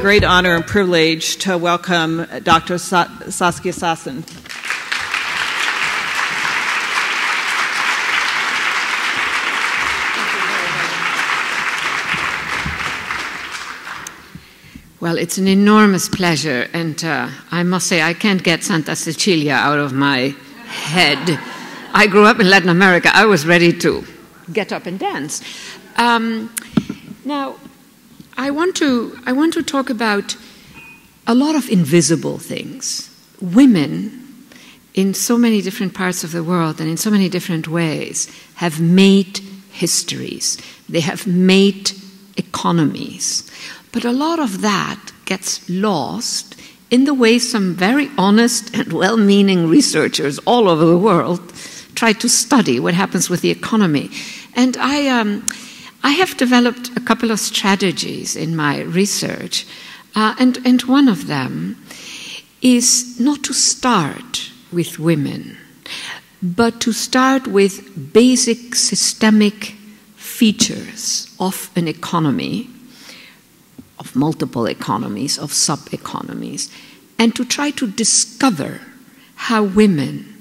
great honor and privilege to welcome Dr. Saskia Sassen. Well, it's an enormous pleasure, and I must say I can't get Santa Cecilia out of my head. I grew up in Latin America. I was ready to get up and dance. Now, I want to talk about a lot of invisible things. Women in so many different parts of the world and in so many different ways have made histories. They have made economies. But a lot of that gets lost in the way some very honest and well-meaning researchers all over the world try to study what happens with the economy. And I have developed a couple of strategies in my research, and one of them is not to start with women, but to start with basic systemic features of an economy, of multiple economies, of sub-economies, and to try to discover how women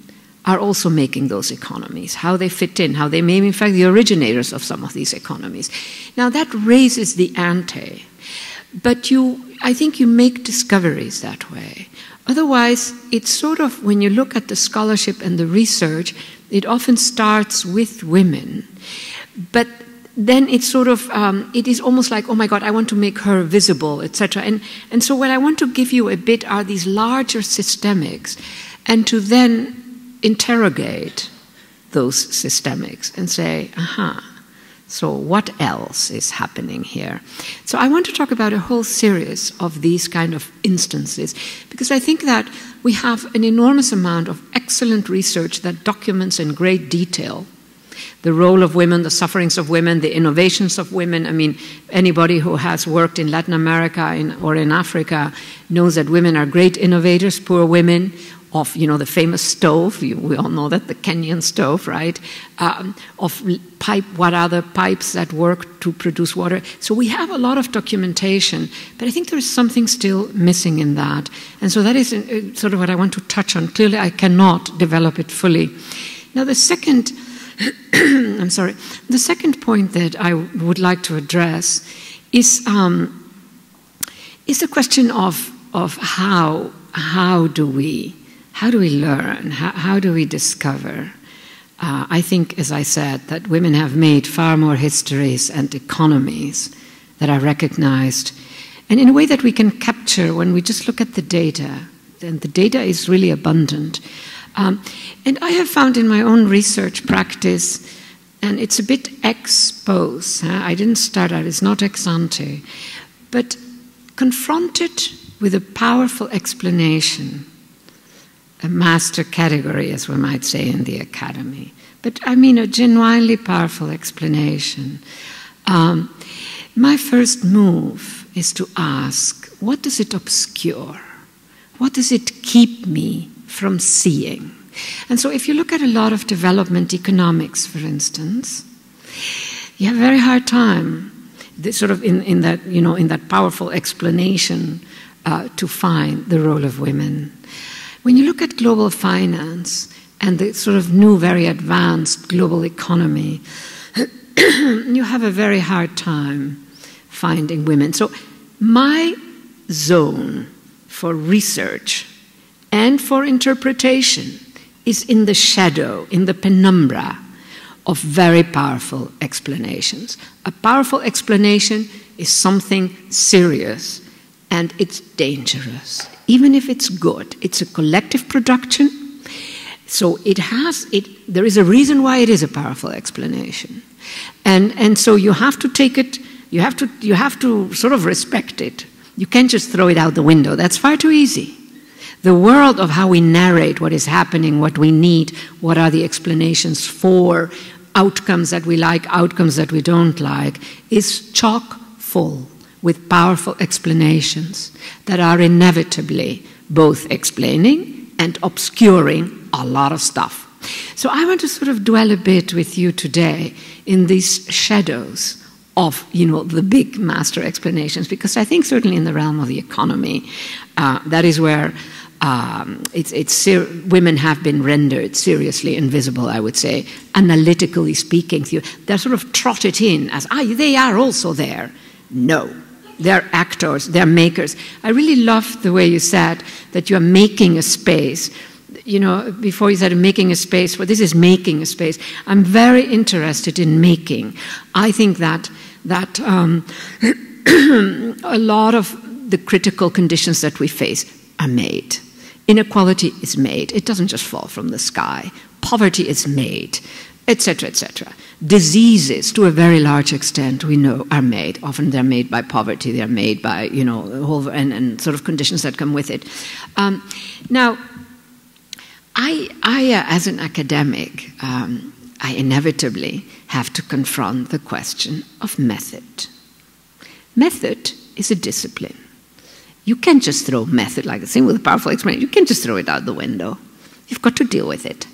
are also making those economies, how they fit in, how they may be in fact the originators of some of these economies. Now that raises the ante, but I think you make discoveries that way. Otherwise, it's sort of, when you look at the scholarship and the research, it often starts with women, but then it's sort of, it is almost like, oh my God, I want to make her visible, etc. And so what I want to give you a bit are these larger systemics, and to then interrogate those systemics and say, so what else is happening here? So I want to talk about a whole series of these kind of instances, because I think that we have an enormous amount of excellent research that documents in great detail the role of women, the sufferings of women, the innovations of women. I mean, anybody who has worked in Latin America or in Africa knows that women are great innovators, poor women, of, the famous stove, we all know that, the Kenyan stove, right? Of what are the pipes that work to produce water. So we have a lot of documentation, but I think there is something still missing in that. And so that is sort of what I want to touch on. Clearly, I cannot develop it fully. Now, the second, the second point that I would like to address is the question of how do we learn? How do we discover? I think, as I said, that women have made far more histories and economies that are recognized, and in a way that we can capture when we just look at the data. And the data is really abundant. And I have found in my own research practice, and it's a bit ex post, I didn't start out, it's not ex ante, but confronted with a powerful explanation, a master category, as we might say in the academy, but I mean a genuinely powerful explanation. My first move is to ask, what does it obscure? What does it keep me from seeing? And so if you look at a lot of development economics, for instance, you have a very hard time sort of in that powerful explanation to find the role of women. When you look at global finance and the sort of new, very advanced global economy, you have a very hard time finding women. So my zone for research and for interpretation is in the shadow, in the penumbra of very powerful explanations. A powerful explanation is something serious, and it's dangerous. Even if it's good, it's a collective production, so there is a reason why it is a powerful explanation. And so you have to take it, you have to sort of respect it. You can't just throw it out the window. That's far too easy. The world of how we narrate what is happening, what we need, what are the explanations for, outcomes that we like, outcomes that we don't like, is chock full with powerful explanations that are inevitably both explaining and obscuring a lot of stuff. So I want to sort of dwell a bit with you today in these shadows of, you know, the big master explanations, because I think certainly in the realm of the economy, that is where women have been rendered seriously invisible, I would say, analytically speaking. They're sort of trotted in as, they are also there. No, they're actors, they're makers. I really loved the way you said that you're making a space. You know, before you said making a space, well, this is making a space. I'm very interested in making. I think that a lot of the critical conditions that we face are made. Inequality is made. It doesn't just fall from the sky. Poverty is made, etc., etc. Diseases, to a very large extent, we know, are made. Often they're made by poverty. They're made by, you know, whole and sort of conditions that come with it. Now, I as an academic, I inevitably have to confront the question of method. Method is a discipline. You can't just throw method, like the same with powerful explanation, you can't just throw it out the window. You've got to deal with it.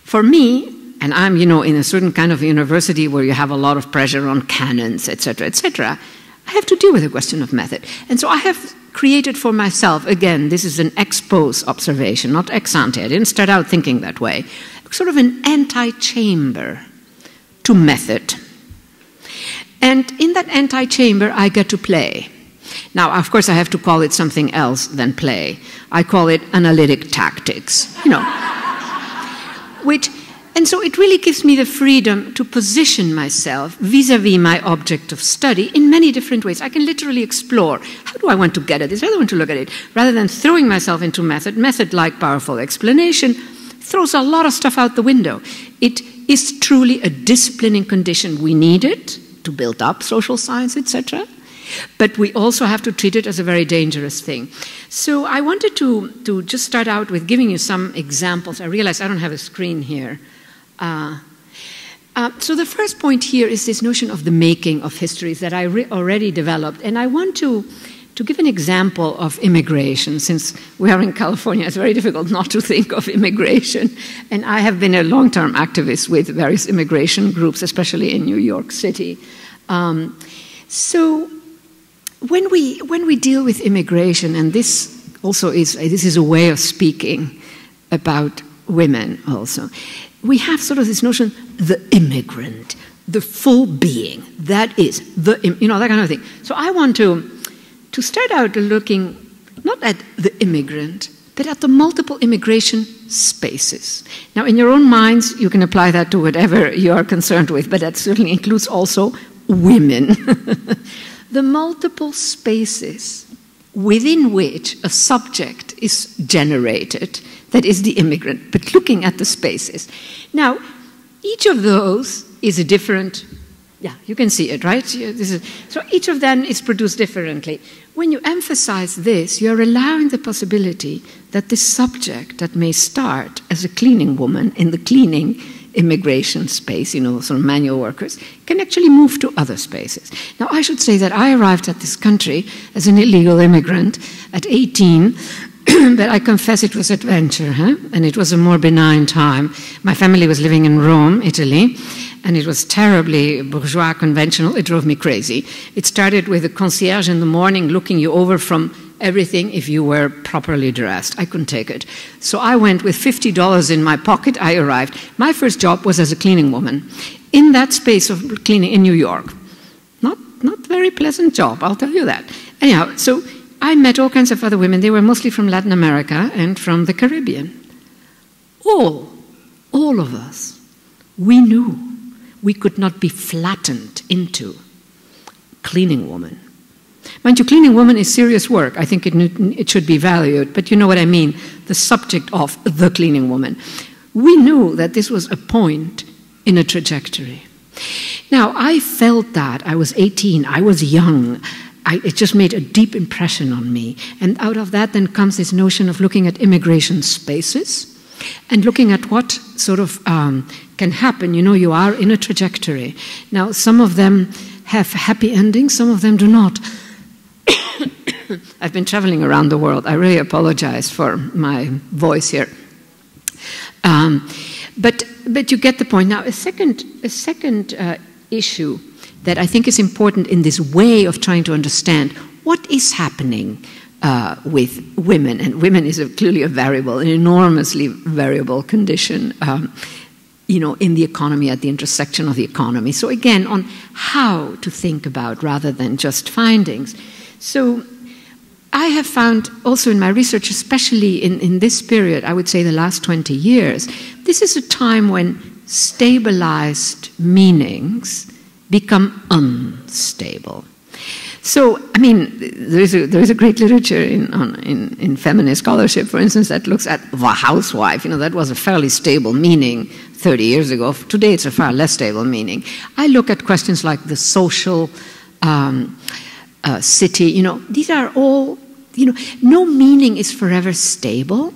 For me, and I'm, you know, in a certain kind of university where you have a lot of pressure on canons, etc., etc., I have to deal with the question of method. And so I have created for myself, again, this is an ex post observation, not ex ante. I didn't start out thinking that way. Sort of an antechamber to method. And in that antechamber, I get to play. Now, of course, I have to call it something else than play. I call it analytic tactics, you know. And so it really gives me the freedom to position myself vis-à-vis my object of study in many different ways. I can literally explore, how do I want to get at this? How do I want to look at it? Rather than throwing myself into method, like powerful explanation, throws a lot of stuff out the window. It is truly a disciplining condition. We need it to build up social science, etc. But we also have to treat it as a very dangerous thing. So I wanted to just start out with giving you some examples. I realize I don't have a screen here. So the first point here is this notion of the making of histories that I already developed. And I want to give an example of immigration. Since we are in California, it's very difficult not to think of immigration. And I have been a long-term activist with various immigration groups, especially in New York City. So when we deal with immigration, and this is a way of speaking about women also, we have sort of this notion, the immigrant, the full being, that is, that kind of thing. So I want to start out looking not at the immigrant, but at the multiple immigration spaces. Now, in your own minds, you can apply that to whatever you are concerned with, but that certainly includes also women. The multiple spaces within which a subject is generated, that is the immigrant, but looking at the spaces. Now, each of those is a different, you can see it, right? So each of them is produced differently. When you emphasize this, you're allowing the possibility that this subject that may start as a cleaning woman in the cleaning immigration space, sort of manual workers, can actually move to other spaces. Now, I should say that I arrived at this country as an illegal immigrant at 18, but I confess it was adventure, and it was a more benign time. My family was living in Rome, Italy, and it was terribly bourgeois conventional. It drove me crazy. It started with a concierge in the morning looking you over from everything if you were properly dressed. I couldn't take it. So I went with $50 in my pocket. I arrived. My first job was as a cleaning woman in that space of cleaning in New York. Not very pleasant job, I'll tell you that. Anyhow, so I met all kinds of other women. They were mostly from Latin America and from the Caribbean. All of us, we knew we could not be flattened into cleaning woman. Mind you, cleaning woman is serious work. I think it should be valued, but you know what I mean, the subject of the cleaning woman. We knew that this was a point in a trajectory. Now, I felt that. I was 18. I was young. It just made a deep impression on me. And out of that then comes this notion of looking at immigration spaces and looking at what sort of can happen. You are in a trajectory. Now, some of them have happy endings, some of them do not. I've been traveling around the world. I really apologize for my voice here. But you get the point. Now, a second issue that I think is important in this way of trying to understand what is happening with women. And women is clearly a variable, an enormously variable condition, in the economy, at the intersection of the economy. So again, on how to think about rather than just findings. So I have found also in my research, especially in this period, I would say the last 20 years, this is a time when stabilized meanings become unstable. So, I mean, there is a great literature in feminist scholarship, for instance, that looks at the housewife. That was a fairly stable meaning 30 years ago. Today, it's a far less stable meaning. I look at questions like the social city. These are all, no meaning is forever stable,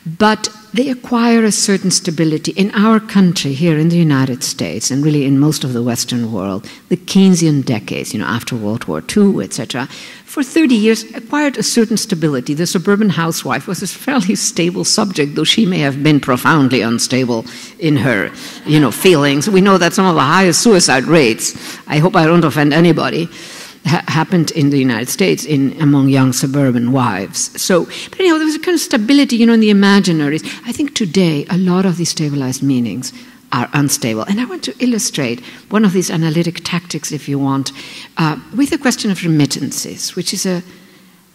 but they acquire a certain stability. In our country, here in the United States, and really in most of the Western world, the Keynesian decades, after World War II, etc., for 30 years acquired a certain stability. The suburban housewife was a fairly stable subject, though she may have been profoundly unstable in her, feelings. We know that some of the highest suicide rates, I hope I don't offend anybody, happened in the United States among young suburban wives. So, but anyhow, there was a kind of stability, in the imaginaries. I think today a lot of these stabilized meanings are unstable. And I want to illustrate one of these analytic tactics, if you want, with the question of remittances, which is a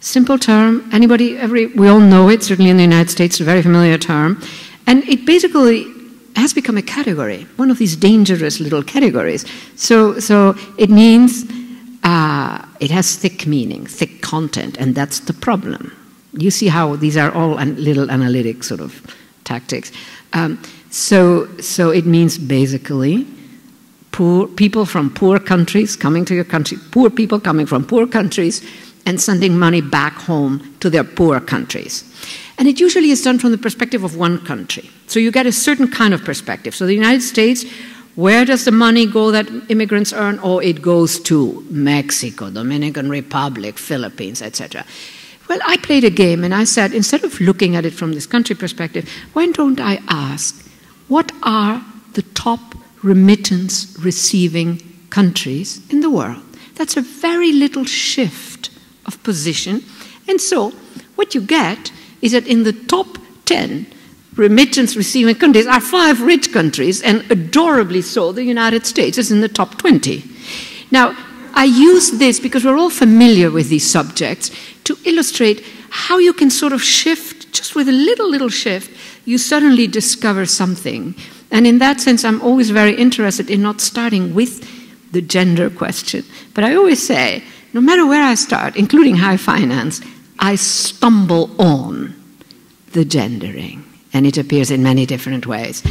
simple term. We all know it, certainly in the United States, a very familiar term. And it basically has become a category, one of these dangerous little categories. So it means it has thick meaning, thick content, and that's the problem. You see how these are all little analytic sort of tactics. So it means basically poor people from poor countries coming to your country, poor people coming from poor countries and sending money back home to their poor countries. And it usually is done from the perspective of one country. So you get a certain kind of perspective. So the United States, where does the money go that immigrants earn? Oh, it goes to Mexico, Dominican Republic, Philippines, etc. Well, I played a game and I said, instead of looking at it from this country perspective, why don't I ask, what are the top remittance receiving countries in the world? That's a very little shift of position. And so what you get is that in the top 10 remittance receiving countries are 5 rich countries, and adorably so, the United States is in the top 20. Now, I use this because we're all familiar with these subjects to illustrate how you can sort of shift, just with a little shift, you suddenly discover something. And in that sense, I'm always very interested in not starting with the gender question. But I always say, no matter where I start, including high finance, I stumble on the gendering. And it appears in many different ways.